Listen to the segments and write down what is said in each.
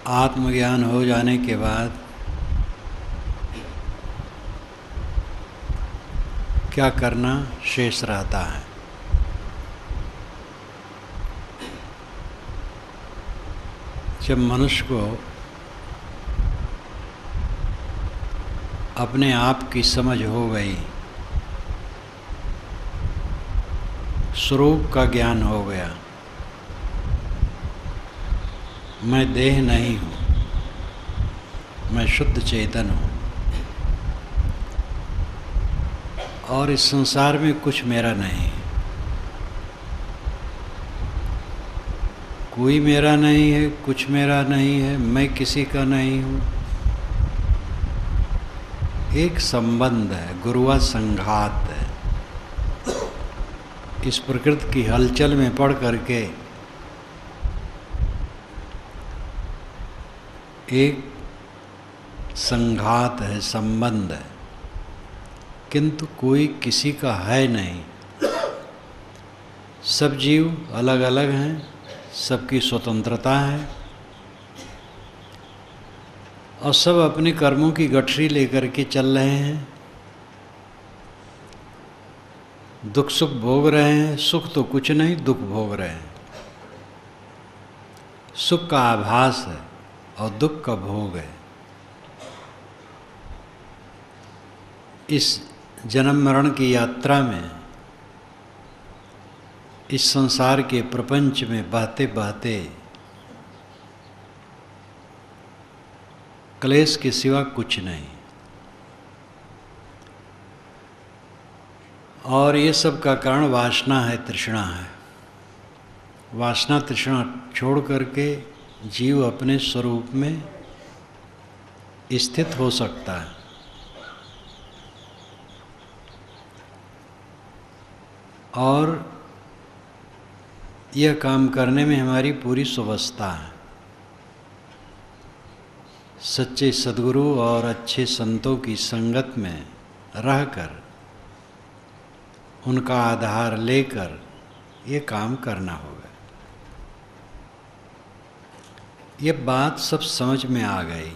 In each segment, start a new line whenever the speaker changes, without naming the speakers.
आत्मज्ञान हो जाने के बाद क्या करना शेष रहता है। जब मनुष्य को अपने आप की समझ हो गई, स्वरूप का ज्ञान हो गया, मैं देह नहीं हूँ, मैं शुद्ध चेतन हूँ और इस संसार में कुछ मेरा नहीं, कोई मेरा नहीं है, कुछ मेरा नहीं है, मैं किसी का नहीं हूँ। एक संबंध है, गुरुआ संघात है। इस प्रकृति की हलचल में पड़ करके एक संघात है, संबंध है, किंतु कोई किसी का है नहीं। सब जीव अलग अलग हैं, सबकी स्वतंत्रता है और सब अपने कर्मों की गठरी लेकर के चल रहे हैं। दुख सुख भोग रहे हैं, सुख तो कुछ नहीं, दुख भोग रहे हैं। सुख का आभास है और दुख का भोग है। इस जन्म मरण की यात्रा में, इस संसार के प्रपंच में बहते बहते क्लेश के सिवा कुछ नहीं। और ये सब का कारण वासना है, तृष्णा है। वासना तृष्णा छोड़ करके जीव अपने स्वरूप में स्थित हो सकता है। और यह काम करने में हमारी पूरी सुवस्था है। सच्चे सद्गुरु और अच्छे संतों की संगत में रहकर, उनका आधार लेकर ये काम करना होगा। ये बात सब समझ में आ गई।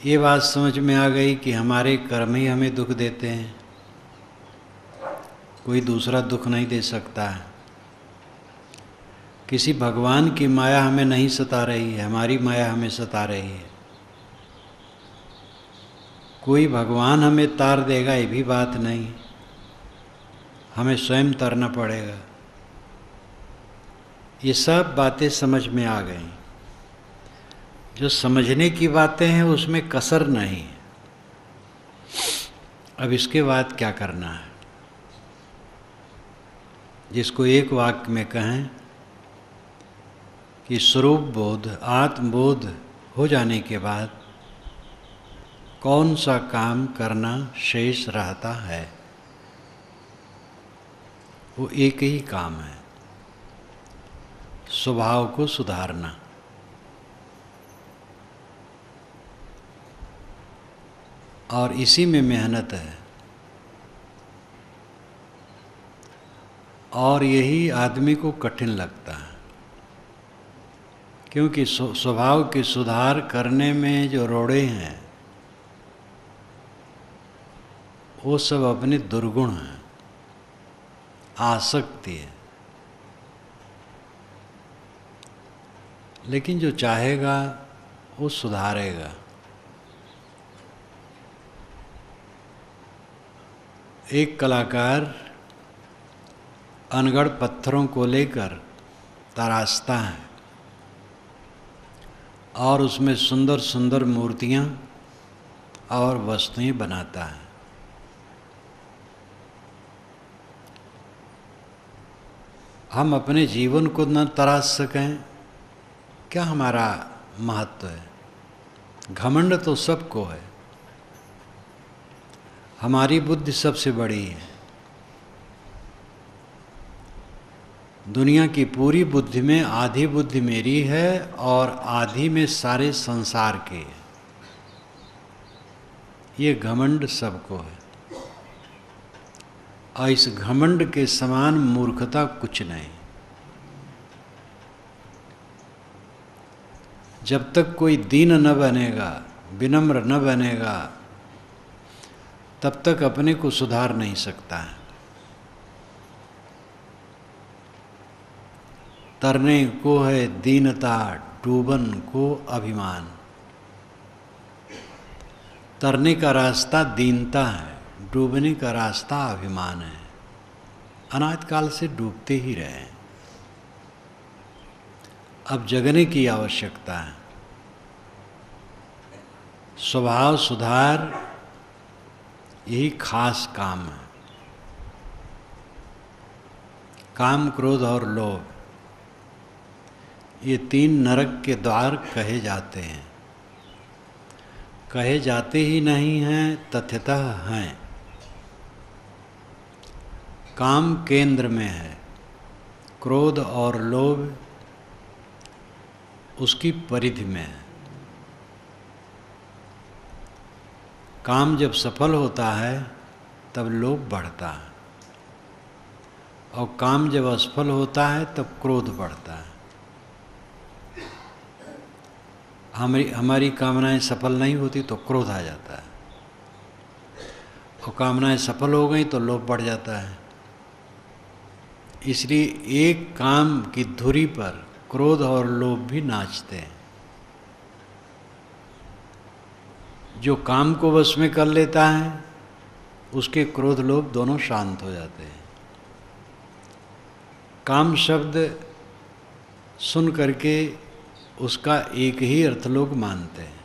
ये बात समझ में आ गई कि हमारे कर्म ही हमें दुख देते हैं, कोई दूसरा दुख नहीं दे सकता है। किसी भगवान की माया हमें नहीं सता रही है, हमारी माया हमें सता रही है। कोई भगवान हमें तार देगा ये भी बात नहीं, हमें स्वयं तरना पड़ेगा। ये सब बातें समझ में आ गई। जो समझने की बातें हैं उसमें कसर नहीं। अब इसके बाद क्या करना है? जिसको एक वाक्य में कहें कि स्वरूप बोध, आत्मबोध हो जाने के बाद कौन सा काम करना शेष रहता है? वो एक ही काम है, स्वभाव को सुधारना। और इसी में मेहनत है। और यही आदमी को कठिन लगता है, क्योंकि स्वभाव के सुधार करने में जो रोड़े हैं वो सब अपने दुर्गुण हैं, आसक्ति है। लेकिन जो चाहेगा वो सुधारेगा। एक कलाकार अनगढ़ पत्थरों को लेकर तराशता है और उसमें सुंदर सुंदर मूर्तियाँ और वस्तुएं बनाता है। हम अपने जीवन को न तराश सकें, क्या हमारा महत्व है? घमंड तो सबको है। हमारी बुद्धि सबसे बड़ी है। दुनिया की पूरी बुद्धि में आधी बुद्धि मेरी है और आधी में सारे संसार के। ये घमंड सबको है और इस घमंड के समान मूर्खता कुछ नहीं। जब तक कोई दीन न बनेगा, विनम्र न बनेगा, तब तक अपने को सुधार नहीं सकता है। तरने को है दीनता, डूबन को अभिमान। तरने का रास्ता दीनता है, डूबने का रास्ता अभिमान है। अनादिकाल से डूबते ही रहे, अब जगने की आवश्यकता है। स्वभाव सुधार यही खास काम है। काम, क्रोध और लोभ, ये 3 नरक के द्वार कहे जाते हैं। कहे जाते ही नहीं हैं, तथ्यतः हैं। काम केंद्र में है, क्रोध और लोभ उसकी परिधि में है। काम जब सफल होता है तब लोभ बढ़ता है, और काम जब असफल होता है तब क्रोध बढ़ता है। हमारी कामनाएं सफल नहीं होती तो क्रोध आ जाता है, और कामनाएं सफल हो गई तो लोभ बढ़ जाता है। इसलिए एक काम की धुरी पर क्रोध और लोभ भी नाचते हैं। जो काम को वश में कर लेता है उसके क्रोध लोभ दोनों शांत हो जाते हैं। काम शब्द सुन करके उसका एक ही अर्थ लोग मानते हैं,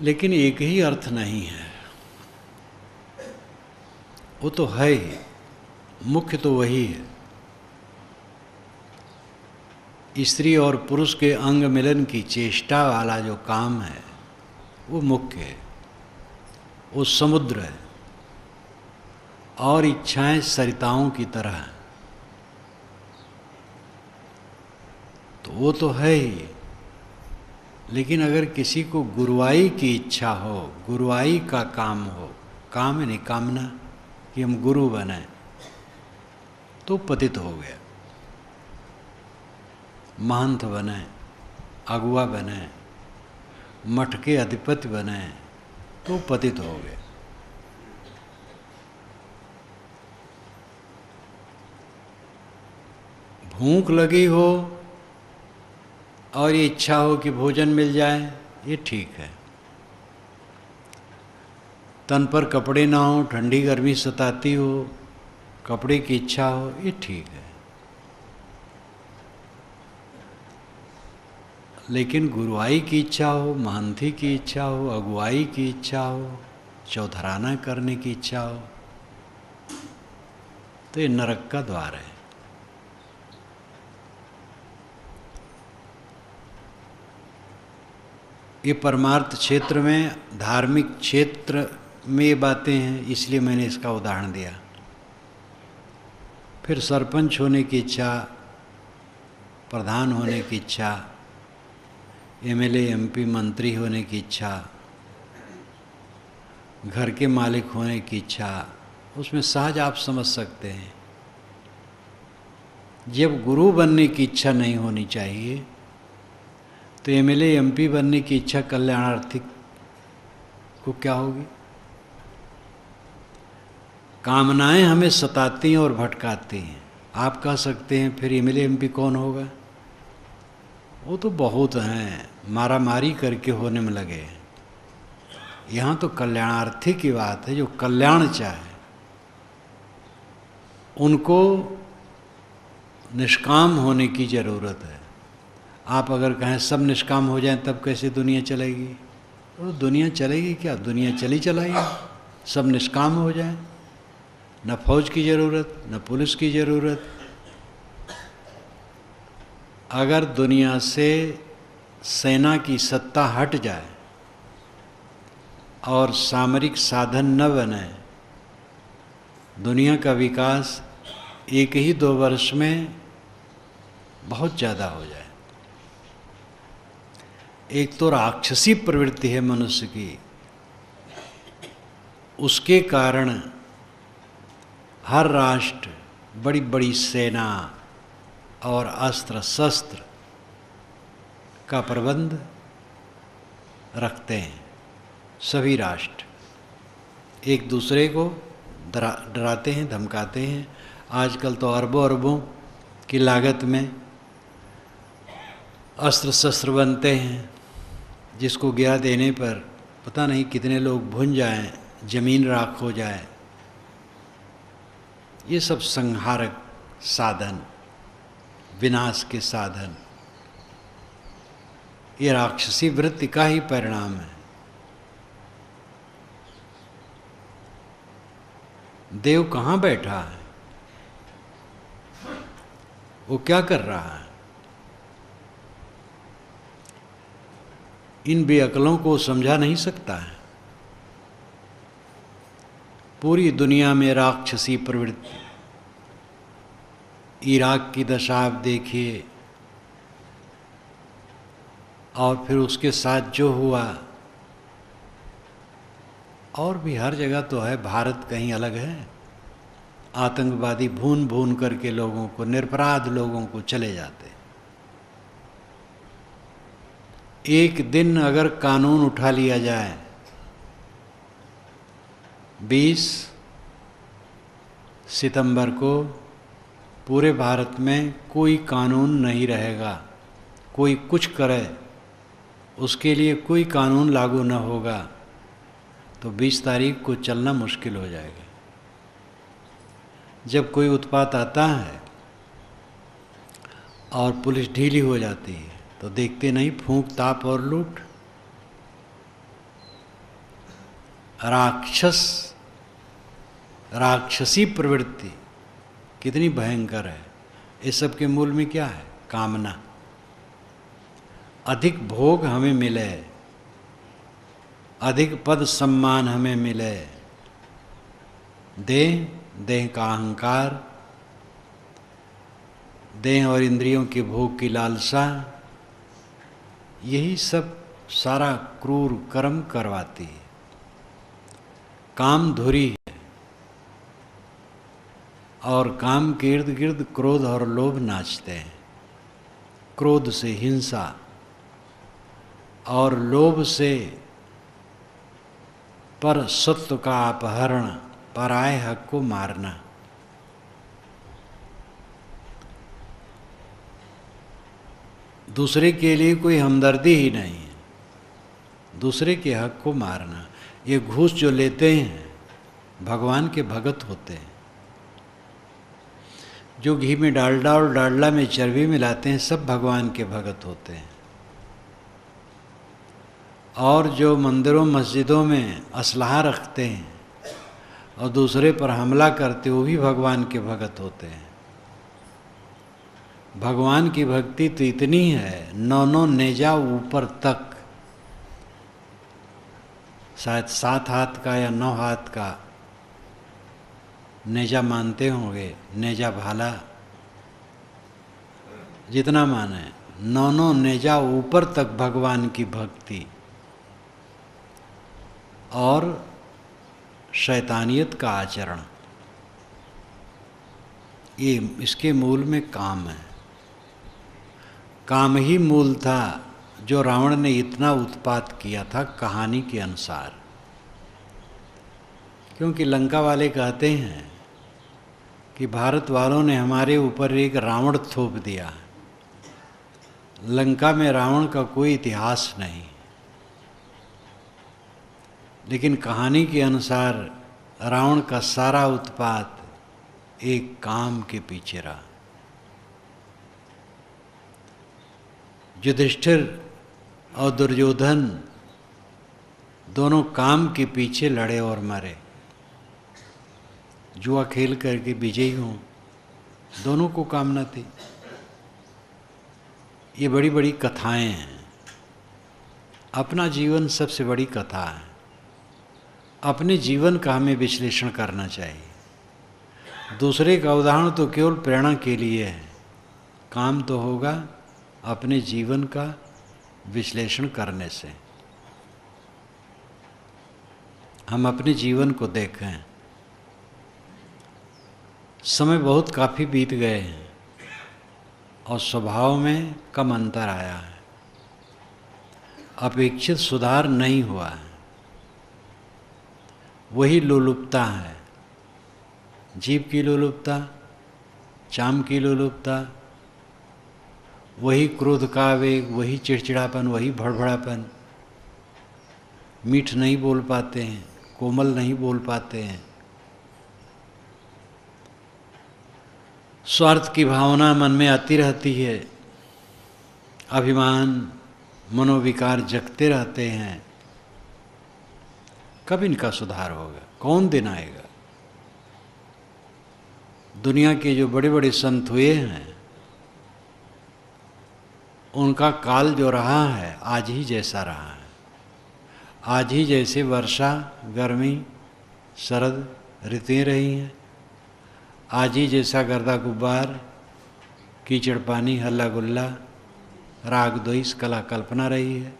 लेकिन एक ही अर्थ नहीं है। वो तो है ही, मुख्य तो वही है। स्त्री और पुरुष के अंग मिलन की चेष्टा वाला जो काम है वो मुख्य है, वो समुद्र है, और इच्छाएं सरिताओं की तरह हैं। तो वो तो है ही, लेकिन अगर किसी को गुरुवाई की इच्छा हो, गुरुवाई का काम हो, काम है नहीं कामना कि हम गुरु बने, तो पतित हो गया। महंत बने, अगुआ बने, मठ के अधिपति बने, तो पतित हो गए। भूख लगी हो और ये इच्छा हो कि भोजन मिल जाए, ये ठीक है। तन पर कपड़े ना हो, ठंडी गर्मी सताती हो, कपड़े की इच्छा हो, ये ठीक है। लेकिन गुरुआई की इच्छा हो, महंती की इच्छा हो, अगुवाई की इच्छा हो, चौधराना करने की इच्छा हो, तो ये नरक का द्वार है। ये परमार्थ क्षेत्र में, धार्मिक क्षेत्र में ये बातें हैं, इसलिए मैंने इसका उदाहरण दिया। फिर सरपंच होने की इच्छा, प्रधान होने की इच्छा, एमएलए एमपी मंत्री होने की इच्छा, घर के मालिक होने की इच्छा, उसमें सहज आप समझ सकते हैं। जब गुरु बनने की इच्छा नहीं होनी चाहिए तो एमएलए एमपी बनने की इच्छा कल्याणार्थी को क्या होगी? कामनाएं हमें सताती हैं और भटकाती हैं। आप कह सकते हैं फिर एमएलए एमपी कौन होगा? वो तो बहुत हैं, मारामारी करके होने में लगे। यहाँ तो कल्याणार्थी की बात है, जो कल्याण चाहे। उनको निष्काम होने की ज़रूरत है। आप अगर कहें सब निष्काम हो जाएं तब कैसे दुनिया चलेगी? तो दुनिया चलेगी क्या? दुनिया चली चलाएगी, सब निष्काम हो जाएं। न फौज की ज़रूरत, न पुलिस की ज़रूरत। अगर दुनिया से सेना की सत्ता हट जाए और सामरिक साधन न बने, दुनिया का विकास 1 ही 2 वर्ष में बहुत ज़्यादा हो जाए। एक तो राक्षसी प्रवृत्ति है मनुष्य की, उसके कारण हर राष्ट्र बड़ी बड़ी सेना और अस्त्र शस्त्र का प्रबंध रखते हैं। सभी राष्ट्र एक दूसरे को डराते हैं, धमकाते हैं। आजकल तो अरबों अरबों की लागत में अस्त्र शस्त्र बनते हैं, जिसको गिरा देने पर पता नहीं कितने लोग भुन जाएं, जमीन राख हो जाए। ये सब संहारक साधन, विनाश के साधन, ये राक्षसी वृत्ति का ही परिणाम है। देव कहाँ बैठा है? वो क्या कर रहा है? इन बेअक्लों को समझा नहीं सकता है। पूरी दुनिया में राक्षसी प्रवृत्ति, इराक की दशा आप देखिए, और फिर उसके साथ जो हुआ, और भी हर जगह तो है। भारत कहीं अलग है? आतंकवादी भून भून करके लोगों को, निरपराध लोगों को चले जाते। एक दिन अगर कानून उठा लिया जाए, 20 सितंबर को पूरे भारत में कोई कानून नहीं रहेगा, कोई कुछ करे उसके लिए कोई कानून लागू न होगा, तो 20 तारीख को चलना मुश्किल हो जाएगा। जब कोई उत्पात आता है और पुलिस ढीली हो जाती है, तो देखते नहीं, फूंक ताप और लूट। राक्षसी प्रवृत्ति कितनी भयंकर है। इस सब के मूल में क्या है? कामना। अधिक भोग हमें मिले, अधिक पद सम्मान हमें मिले, देह का अहंकार, देह और इंद्रियों के भोग की लालसा, यही सब सारा क्रूर कर्म करवाती है। काम धुरी है, और काम के इर्द गिर्द क्रोध और लोभ नाचते हैं। क्रोध से हिंसा और लोभ से पर सत्व का अपहरण, पराये हक को मारना। दूसरे के लिए कोई हमदर्दी ही नहीं है, दूसरे के हक को मारना। ये घूस जो लेते हैं भगवान के भगत होते हैं। जो घी में डालडा और डालडा में चर्बी मिलाते हैं, सब भगवान के भगत होते हैं। और जो मंदिरों मस्जिदों में असलहा रखते हैं और दूसरे पर हमला करते, वो भी भगवान के भगत होते हैं। भगवान की भक्ति तो इतनी है, 9 नेजा ऊपर तक, शायद 7 हाथ का या 9 हाथ का नेजा मानते होंगे, नेजा भाला जितना माने, 9 नेजा ऊपर तक भगवान की भक्ति और शैतानियत का आचरण, ये इसके मूल में काम है। काम ही मूल था जो रावण ने इतना उत्पात किया था कहानी के अनुसार। क्योंकि लंका वाले कहते हैं कि भारत वालों ने हमारे ऊपर एक रावण थोप दिया। लंका में रावण का कोई इतिहास नहीं, लेकिन कहानी के अनुसार रावण का सारा उत्पात एक काम के पीछे रहा। युधिष्ठिर और दुर्योधन दोनों काम के पीछे लड़े और मरे। जुआ खेल करके विजयी हों, दोनों को कामना थी। ये बड़ी बड़ी कथाएं हैं। अपना जीवन सबसे बड़ी कथा है। अपने जीवन का हमें विश्लेषण करना चाहिए। दूसरे का उदाहरण तो केवल प्रेरणा के लिए है। काम तो होगा अपने जीवन का विश्लेषण करने से। हम अपने जीवन को देखें। समय बहुत काफ़ी बीत गए हैं और स्वभाव में कम अंतर आया है। अपेक्षित सुधार नहीं हुआ है। वही लोलुपता है, जीभ की लोलुपता, चाम की लोलुपता, वही क्रोध का आवेग, वही चिड़चिड़ापन, वही भड़भड़ापन। मीठ नहीं बोल पाते हैं, कोमल नहीं बोल पाते हैं। स्वार्थ की भावना मन में आती रहती है, अभिमान मनोविकार जगते रहते हैं। कब इनका सुधार होगा? कौन दिन आएगा? दुनिया के जो बड़े बड़े संत हुए हैं, उनका काल जो रहा है आज ही जैसा रहा है। आज ही जैसे वर्षा, गर्मी, शरद ऋतुएं रही हैं, आज ही जैसा गर्दा गुब्बार, कीचड़ पानी, हल्ला गुल्ला, राग द्वेष, कला कल्पना रही है।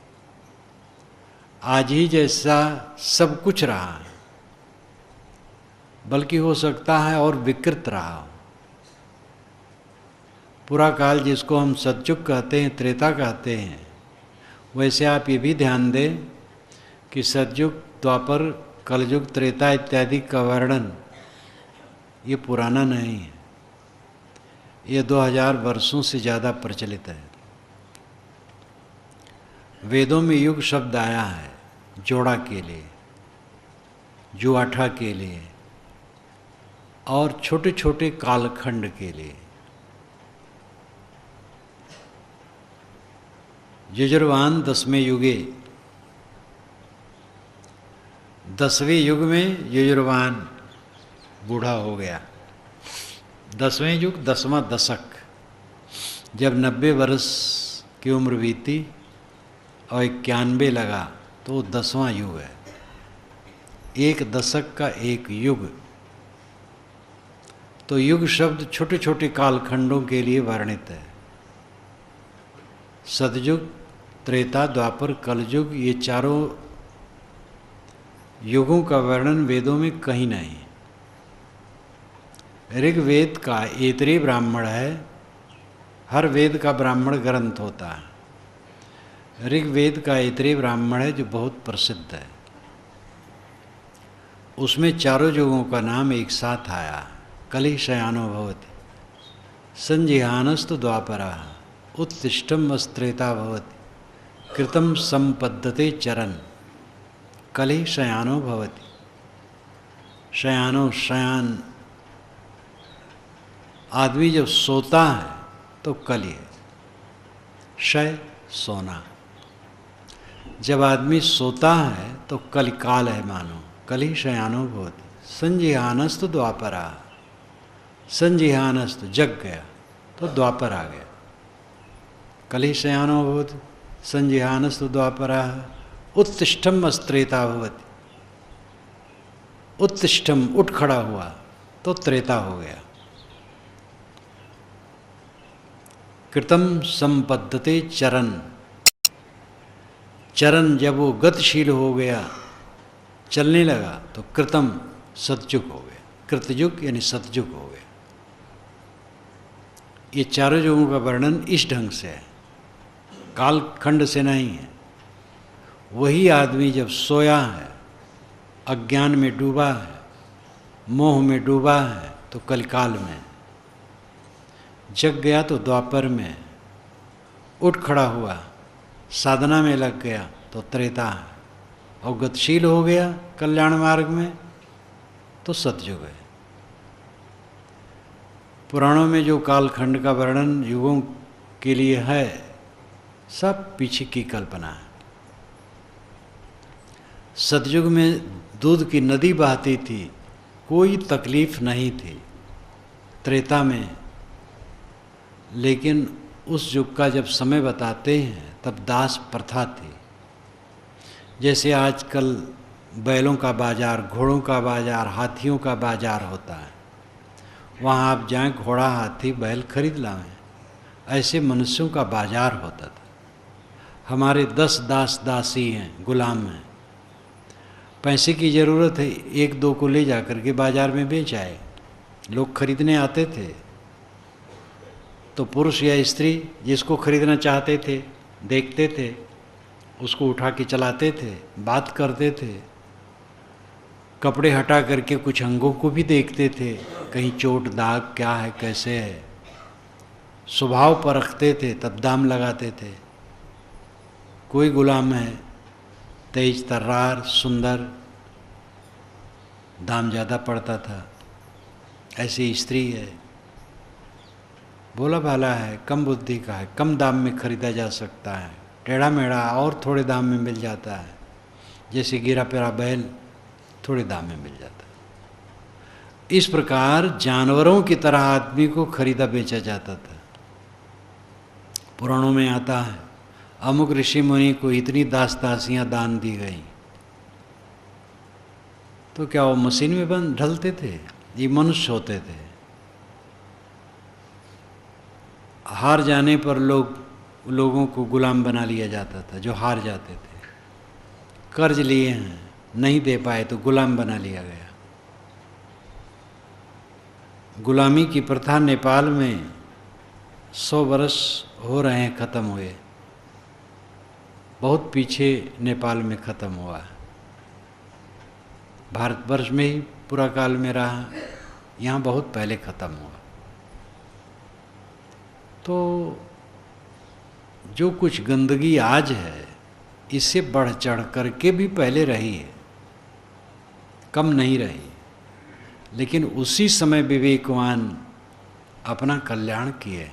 आज ही जैसा सब कुछ रहा है, बल्कि हो सकता है और विकृत रहा हो। पूरा काल जिसको हम सतयुग कहते हैं, त्रेता कहते हैं, वैसे आप ये भी ध्यान दें कि सतयुग, द्वापर, कलयुग, त्रेता इत्यादि का वर्णन ये पुराना नहीं है, ये 2000 वर्षों से ज़्यादा प्रचलित है। वेदों में युग शब्द आया है जोड़ा के लिए, जुआठा के लिए और छोटे छोटे कालखंड के लिए। यजुर्वाण 10वें युगे, 10वें युग में यजुर्वाण बूढ़ा हो गया। 10वें युग, 10वां दशक, जब 90 वर्ष की उम्र बीती और 91 लगा तो 10वां युग है। एक दशक का एक युग। तो युग शब्द छोटे छोटे कालखंडों के लिए वर्णित है। सतयुग, त्रेता, द्वापर, कलयुग, ये चारों युगों का वर्णन वेदों में कहीं नहीं। ऋग्वेद का ऐतरेय ब्राह्मण है, हर वेद का ब्राह्मण ग्रंथ होता है। ऋग्वेद का ऐतरेय ब्राह्मण है जो बहुत प्रसिद्ध है। उसमें चारों युगों का नाम एक साथ आया। कलि शयानो भवति, संजिहानस्तु द्वापरः, उत्तिष्ठम् अस्त्रेता भवति, कृतं संपद्यते चरन्। कलि शयानो भवति, शयानो शयान, आदमी जब सोता है तो कलि है, शय सोना। जब आदमी सोता है तो कलिकाल है मानो। कलि शयानो भवति, संजिहानस्तु द्वापरः, संजिहानस्तु जग गया तो द्वापर आ गया। कलि शयानो भवति, संजिहानस्तु द्वापरः, उत्तिष्ठम् अस्त्रेता भवति, उत्तिष्ठम उठ खड़ा हुआ तो त्रेता हो गया। कृतं संपद्यते चरण, चरण जब वो गतिशील हो गया, चलने लगा तो कृतम सतयुग हो गया। कृतयुग यानी सतयुग हो गया। ये चारों युगों का वर्णन इस ढंग से है, कालखंड से नहीं है। वही आदमी जब सोया है, अज्ञान में डूबा है, मोह में डूबा है तो कलिकाल में, जग गया तो द्वापर में, उठ खड़ा हुआ साधना में लग गया तो त्रेता है, और गतिशील हो गया कल्याण मार्ग में तो सतयुग है। पुराणों में जो कालखंड का वर्णन युगों के लिए है, सब पीछे की कल्पना है। सतयुग में दूध की नदी बहती थी, कोई तकलीफ नहीं थी। त्रेता में, लेकिन उस युग का जब समय बताते हैं तब दास प्रथा थी। जैसे आजकल बैलों का बाजार, घोड़ों का बाजार, हाथियों का बाजार होता है, वहाँ आप जाएं घोड़ा, हाथी, बैल खरीद लाएं, ऐसे मनुष्यों का बाजार होता था। हमारे 10 दास दासी हैं, गुलाम हैं, पैसे की ज़रूरत है, 1-2 को ले जा कर के बाजार में बेच आए। लोग खरीदने आते थे तो पुरुष या स्त्री जिसको खरीदना चाहते थे देखते थे, उसको उठा के चलाते थे, बात करते थे, कपड़े हटा करके कुछ अंगों को भी देखते थे, कहीं चोट दाग क्या है कैसे है, स्वभाव परखते थे, तब दाम लगाते थे। कोई गुलाम है तेज तर्रार सुंदर, दाम ज़्यादा पड़ता था। ऐसी स्त्री है, भोला भाला है, कम बुद्धि का है, कम दाम में खरीदा जा सकता है, टेढ़ा मेढ़ा और थोड़े दाम में मिल जाता है, जैसे गिरा पेरा बैल थोड़े दाम में मिल जाता है। इस प्रकार जानवरों की तरह आदमी को खरीदा बेचा जाता था। पुराणों में आता है अमुक ऋषि मुनि को इतनी दास दासियां दान दी गई, तो क्या वो मशीन में बंद ढलते थे? ये मनुष्य होते थे। हार जाने पर लोगों को गुलाम बना लिया जाता था, जो हार जाते थे। कर्ज लिए हैं, नहीं दे पाए तो गुलाम बना लिया गया। गुलामी की प्रथा नेपाल में 100 वर्ष हो रहे हैं ख़त्म हुए, बहुत पीछे नेपाल में ख़त्म हुआ है। भारतवर्ष में ही पूरा काल में रहा, यहाँ बहुत पहले ख़त्म हुआ। तो जो कुछ गंदगी आज है, इससे बढ़ चढ़ करके भी पहले रही है, कम नहीं रही। लेकिन उसी समय विवेकवान अपना कल्याण किए।